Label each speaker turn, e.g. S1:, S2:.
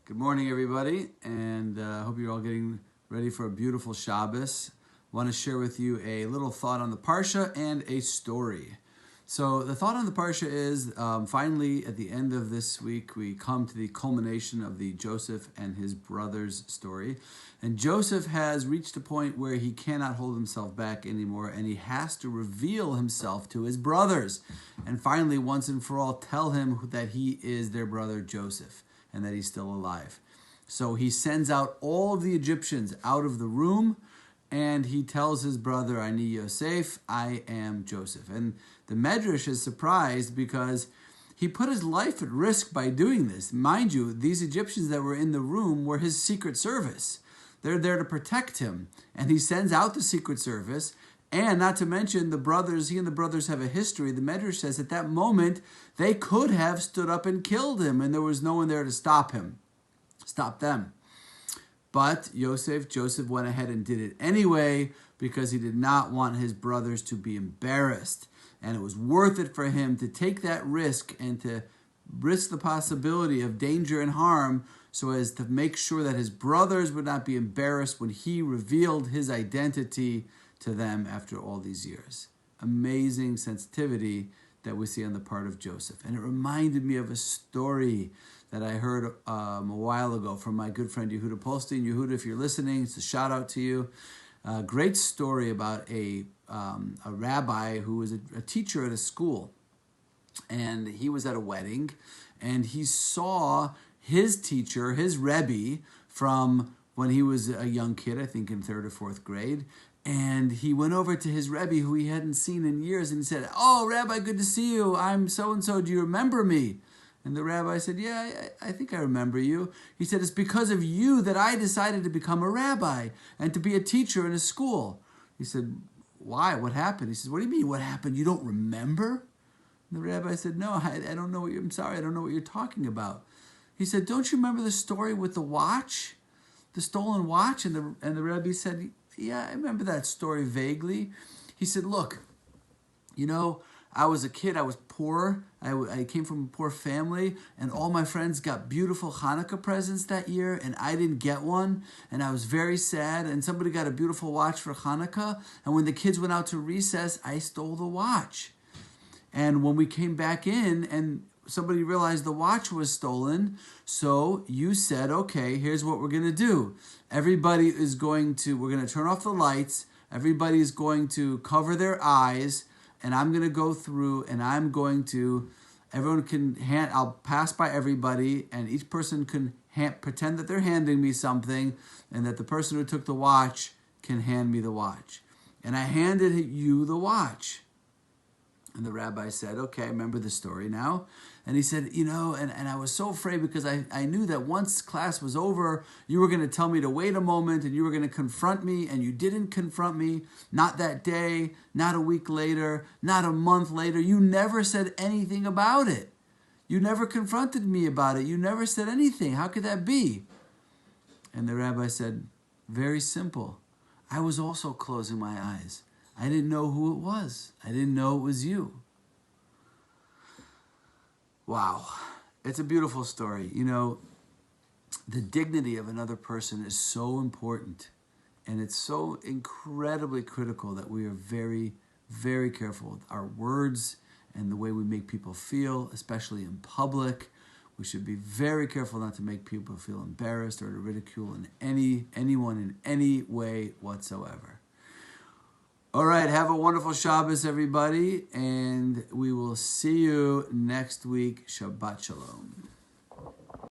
S1: Good morning, everybody, and I hope you're all getting ready for a beautiful Shabbos. I want to share with you a little thought on the Parsha and a story. So the thought on the Parsha is, finally, at the end of this week, we come to the culmination of the Joseph and his brothers story. And Joseph has reached a point where he cannot hold himself back anymore, and he has to reveal himself to his brothers. And finally, once and for all, tell him that he is their brother Joseph and that he's still alive. So he sends out all of the Egyptians out of the room, and he tells his brother, Ani Yosef, I am Joseph. And the Medrash is surprised because he put his life at risk by doing this. Mind you, these Egyptians that were in the room were his secret service. They're there to protect him. And he sends out the secret service. And not to mention the brothers, he and the brothers have a history. The Medrash says at that moment, they could have stood up and killed him, and there was no one there to stop them. But Joseph went ahead and did it anyway because he did not want his brothers to be embarrassed. And it was worth it for him to take that risk and to risk the possibility of danger and harm so as to make sure that his brothers would not be embarrassed when he revealed his identity to them after all these years. Amazing sensitivity that we see on the part of Joseph. And it reminded me of a story that I heard a while ago from my good friend Yehuda Polstein. Yehuda, if you're listening, it's a shout out to you. A great story about a rabbi who was a teacher at a school. And he was at a wedding, and he saw his teacher, his Rabbi, from when he was a young kid, I think in 3rd or 4th grade. And he went over to his Rebbe, who he hadn't seen in years, and he said, "Oh, Rabbi, good to see you. I'm so-and-so. Do you remember me?" And the rabbi said, "Yeah, I think I remember you." He said, "It's because of you that I decided to become a rabbi and to be a teacher in a school." He said, "Why? What happened?" He said, "What do you mean, what happened? You don't remember?" And the rabbi said, "No, I don't know I'm sorry, I don't know what you're talking about." He said, "Don't you remember the story with the watch? The stolen watch?" And the rabbi said, "Yeah, I remember that story vaguely." He said, "Look, I was a kid, I was poor, I came from a poor family, and all my friends got beautiful Hanukkah presents that year, and I didn't get one, and I was very sad, and somebody got a beautiful watch for Hanukkah, and when the kids went out to recess, I stole the watch. And when we came back in, and somebody realized the watch was stolen, so you said, okay, here's what we're going to do. We're going to turn off the lights, everybody's going to cover their eyes, and I'm going to go through, and I'll pass by everybody, and each person can pretend that they're handing me something, and that the person who took the watch can hand me the watch. And I handed you the watch." And the rabbi said, "Okay, I remember the story now." And he said, and I was so afraid because I knew that once class was over, you were going to tell me to wait a moment and you were going to confront me, and you didn't confront me. Not that day, not a week later, not a month later. You never said anything about it. You never confronted me about it. You never said anything. How could that be? And the rabbi said, "Very simple. I was also closing my eyes. I didn't know who it was. I didn't know it was you." Wow. It's a beautiful story. The dignity of another person is so important, and it's so incredibly critical that we are very, very careful with our words and the way we make people feel, especially in public. We should be very careful not to make people feel embarrassed or to ridicule anyone in any way whatsoever. All right, have a wonderful Shabbos, everybody, and we will see you next week. Shabbat Shalom.